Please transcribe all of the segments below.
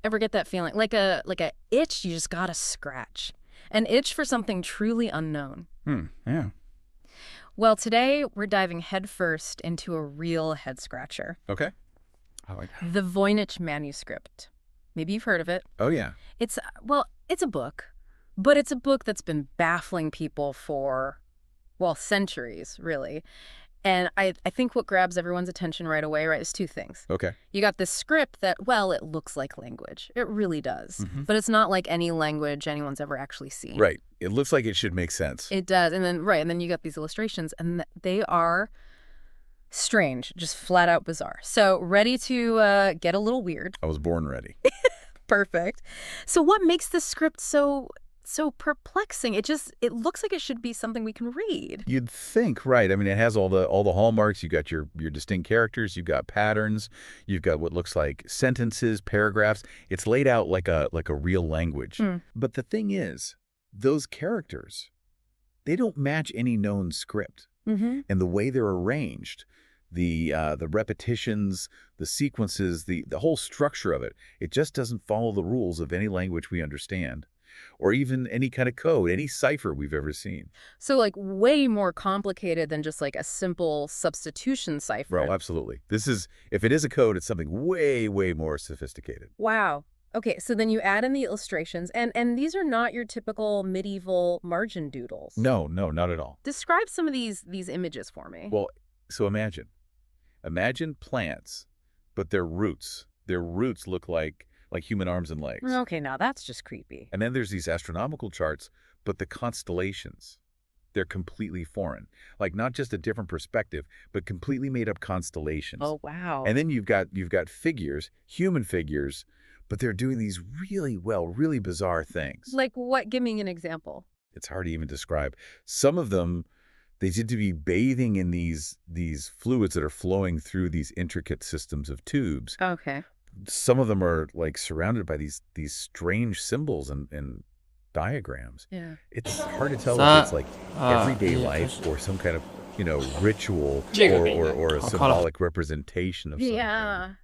Ever get that feeling? Like a itch you just gotta scratch. An itch for something truly unknown. Yeah. Well, today we're diving headfirst into a real head-scratcher. Okay. I like that. The Voynich Manuscript. Maybe you've heard of it. Oh, yeah. It's a book, but it's a book that's been baffling people for, well, centuries, really. And I think what grabs everyone's attention right away, right, is two things. Okay. You got this script that, well, it looks like language. It really does. Mm-hmm. But it's not like any language anyone's ever actually seen. Right. It looks like it should make sense. It does. And then you got these illustrations, and they are strange, just flat out bizarre. So ready to get a little weird. I was born ready. Perfect. So what makes this script so perplexing? It looks like it should be something we can read. You'd think, right? I mean, it has all the hallmarks. You got your distinct characters. You've got patterns. You've got what looks like sentences, paragraphs. It's laid out like a real language. But the thing is, those characters, they don't match any known script. Mm-hmm. And the way they're arranged, the repetitions, the sequences, the whole structure of it just doesn't follow the rules of any language we understand, or even any kind of code, any cipher we've ever seen. So like way more complicated than just like a simple substitution cipher. Well, absolutely. If it is a code, it's something way, way more sophisticated. Wow. Okay, so then you add in the illustrations, and these are not your typical medieval margin doodles. No, not at all. Describe some of these images for me. Well, so imagine plants, but their roots look like human arms and legs. Okay, now that's just creepy. And then there's these astronomical charts, but the constellations, they're completely foreign. Like not just a different perspective, but completely made up constellations. Oh, wow. And then you've got figures, human figures, but they're doing these really bizarre things. Like what? Give me an example. It's hard to even describe. Some of them, they seem to be bathing in these fluids that are flowing through these intricate systems of tubes. Okay. Some of them are like surrounded by these strange symbols and diagrams. Yeah. It's hard to tell if it's like everyday life or some kind of, ritual or a symbolic representation of something.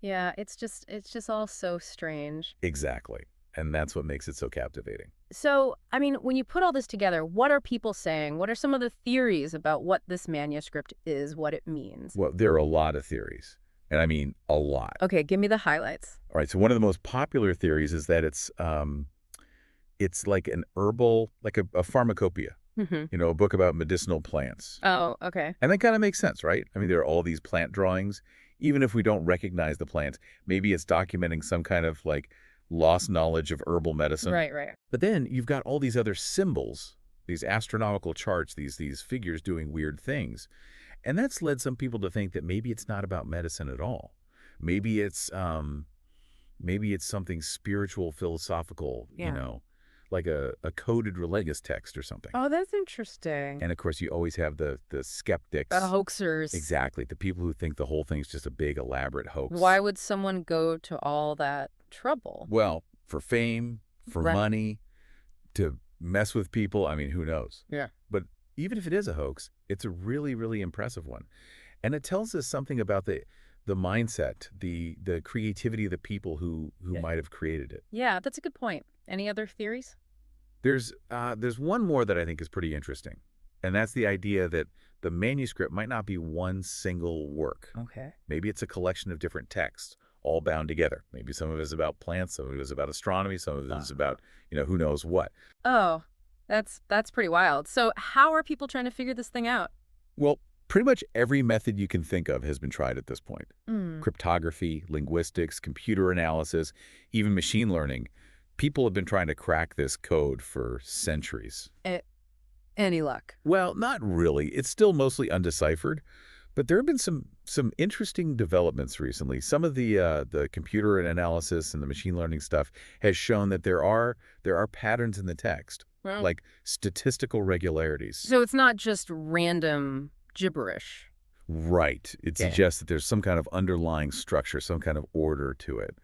Yeah, it's just all so strange. Exactly. And that's what makes it so captivating. So, I mean, when you put all this together, what are people saying? What are some of the theories about what this manuscript is, what it means? Well, there are a lot of theories. And I mean, a lot. Okay, give me the highlights. All right. So one of the most popular theories is that it's like an herbal, like a pharmacopoeia, a book about medicinal plants. Oh, okay. And that kind of makes sense, right? I mean, there are all these plant drawings. Even if we don't recognize the plants, maybe it's documenting some kind of like lost knowledge of herbal medicine. Right. But then you've got all these other symbols, these astronomical charts, these figures doing weird things. And that's led some people to think that maybe it's not about medicine at all. Maybe it's something spiritual, philosophical, like a coded religious text or something. Oh, that's interesting. And of course, you always have the skeptics. The hoaxers. Exactly. The people who think the whole thing's just a big, elaborate hoax. Why would someone go to all that trouble? Well, for fame, for money, to mess with people. I mean, who knows? Yeah. But even if it is a hoax, it's a really, really impressive one. And it tells us something about the mindset, the creativity of the people who might have created it. Yeah, that's a good point. Any other theories? There's one more that I think is pretty interesting. And that's the idea that the manuscript might not be one single work. Okay. Maybe it's a collection of different texts, all bound together. Maybe some of it is about plants, some of it is about astronomy, some of it is about, who knows what. Oh, that's pretty wild. So how are people trying to figure this thing out? Well, pretty much every method you can think of has been tried at this point. Cryptography, linguistics, computer analysis, even machine learning. People have been trying to crack this code for centuries. Any luck? Well, not really. It's still mostly undeciphered, but there have been some interesting developments recently. Some of the computer analysis and the machine learning stuff has shown that there are patterns in the text, like statistical regularities. So it's not just random gibberish. Right. It suggests that there's some kind of underlying structure, some kind of order to it,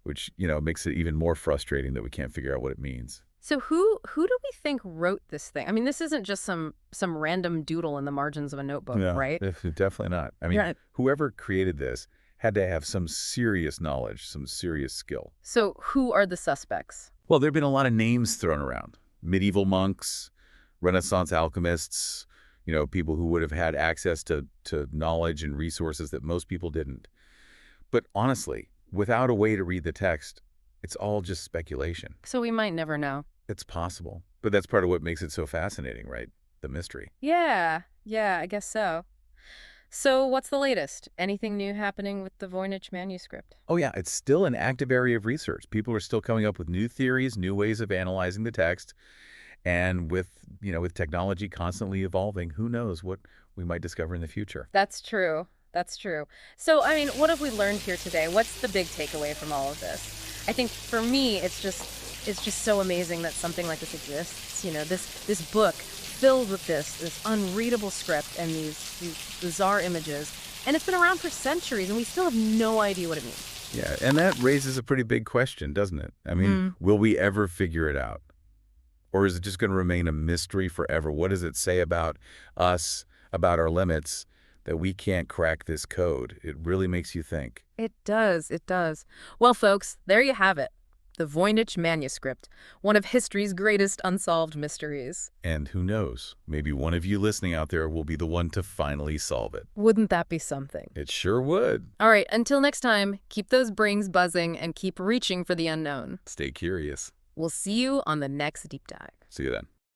which, makes it even more frustrating that we can't figure out what it means. So who do we think wrote this thing? I mean, this isn't just some random doodle in the margins of a notebook, right? Definitely not. I mean, whoever created this had to have some serious knowledge, some serious skill. So who are the suspects? Well, there have been a lot of names thrown around. Medieval monks, Renaissance alchemists, people who would have had access to knowledge and resources that most people didn't. But honestly, without a way to read the text, it's all just speculation. So we might never know. It's possible. But that's part of what makes it so fascinating, right? The mystery. Yeah, I guess so. So what's the latest? Anything new happening with the Voynich Manuscript? Oh yeah, it's still an active area of research. People are still coming up with new theories, new ways of analyzing the text. And with technology constantly evolving, who knows what we might discover in the future. That's true. That's true. So, I mean, what have we learned here today? What's the big takeaway from all of this? I think for me, it's just so amazing that something like this exists. This book filled with this unreadable script and these bizarre images, and it's been around for centuries, and we still have no idea what it means. Yeah, and that raises a pretty big question, doesn't it? I mean, will we ever figure it out? Or is it just going to remain a mystery forever? What does it say about us, about our limits, that we can't crack this code? It really makes you think. It does. Well, folks, there you have it. The Voynich Manuscript, one of history's greatest unsolved mysteries. And who knows, maybe one of you listening out there will be the one to finally solve it. Wouldn't that be something? It sure would. All right, until next time, keep those brains buzzing and keep reaching for the unknown. Stay curious. We'll see you on the next deep dive. See you then.